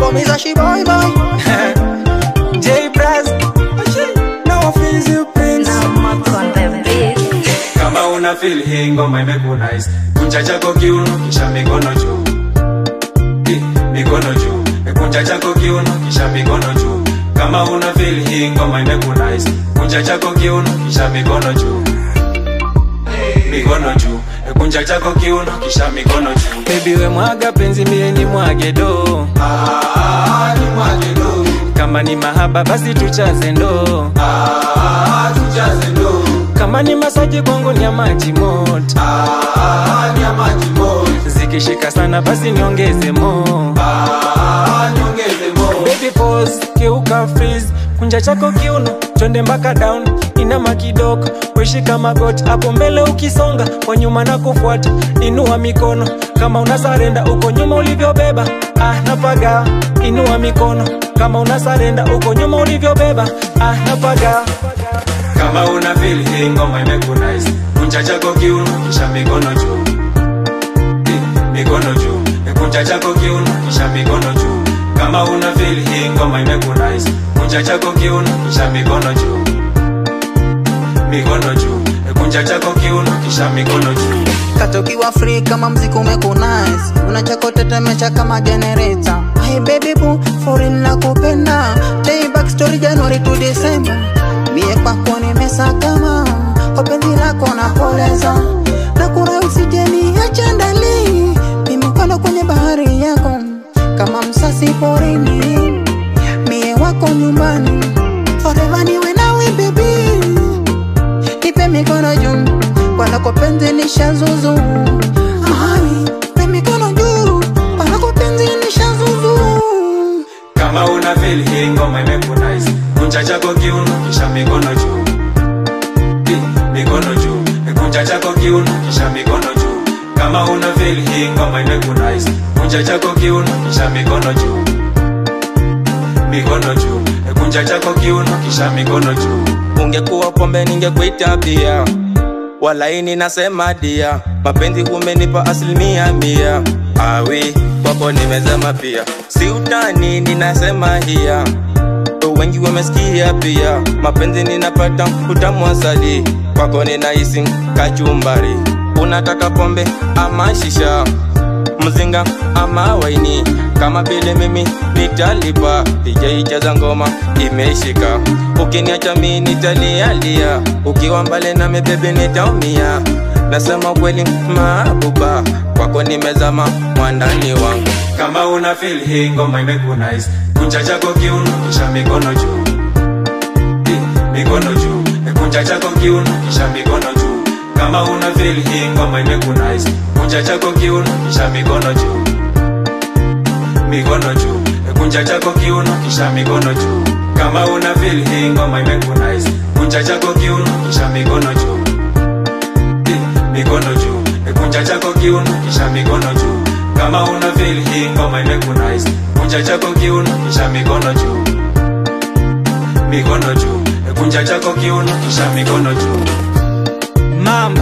call me Zashi boy boy. J Braz, now I feel you prince. Kama una feel hii ngoma imekunice, kunja chako kiuno kisha mikono juu. Mikono juu, kunja chako kiuno kisha mikono juu. Kama una feel hii ngoma imekunice, kunja chako kiuno kisha mikono juu. Mikono juu, kunja chako kiuno kisha mikono juu. Baby we mwaga penzi mie ni mwage do. Ni mwage do. Kama ni mahaba basi tuchaze ndo. Tuchaze ndo. Kama ni masaji kwangu ni ya maji moto. Ni ya maji moto. Zikishika sana basi niongeze mo. Niongeze mo. Baby pause, keuka freeze. Kunja chako kiuno, twende mpaka down. Inama kidogo, weshika magoti. Hapo mbele ukisonga, kwa nyuma na kufuata. Inua mikono, kama unasarenda uko nyuma ulivyobeba. Napaga, inua mikono. Kama unasarenda uko nyuma ulivyobeba. Napaga. Kama una feel hii ngoma imekunice, kunja chako kiuno kisha mikono juu. Mikono juu, kunja chako kiuno kisha mikono juu. Kama una feel hii ngoma imekunice, kunja chako kiuno kisha mikono juu. Mikono juu, kunja chako kiuno kisha mikono juu. Katokiwa free kama mziki umekunice, unachako tetemesha kama generator. Hey baby boo, foreign nakupenda. Day back story January to December. Mie kwako nimesakama, kwa penzi lako napoleza. Na kuna usijeni acha ndani, nimekona kwenye bahari yako kama msasi porini. Mie wako nyumbani, forever niwe nawe baby. Nipe mikono juu, kwa penzi nishazuzu. Nipe mikono juu, kwa penzi nishazuzu. Kama una feel hii ngoma imekunice, kunja chako kiuno kisha mikono juu. Mikono juu, kunja chako kiuno kisha mikono juu. Kama una feel hii ngoma imekunice, kunja chako kiuno kisha mikono juu. Mikono juu, kunja chako kiuno kisha mikono juu. Ungekuwa pombe ningekuita bia, walaini nasema dia. Mapenzi umenipa 100%. Awi, kwako nimezama pia. Si utani ninasema hia, wengi wamesikia pia. Mapenzi ninapata utamu asali, kwako ninahisi kachumbari. Unataka pombe ama shisha, mzinga ama waini, kama vile mimi nitalipa. DJ jaza ngoma imeshika, ukiniacha mimi nitalialia. Ukiwa mbali nami baby nitaumia. Nasema kweli mabuba, kwako nimezama mwandani wangu. Kama una feel hii ngoma imekunice, kunja chako kiuno kisha mikono juu. Mikono juu, kunja chako kiuno kisha mikono juu. Kama una feel hii ngoma imekunice, kunja chako kiuno kisha mikono juu. Mikono juu, kunja chako kiuno kisha mikono juu. Kama una feel hii ngoma imekunice, kunja chako kiuno kisha mikono juu. Mikono juu, kunja chako kiuno kisha mikono juu. Kama una feel hii ngoma imekunice, kunja chako kiuno kisha mikono juu. Mikono juu, kunja chako kiuno kisha mikono juu. Mama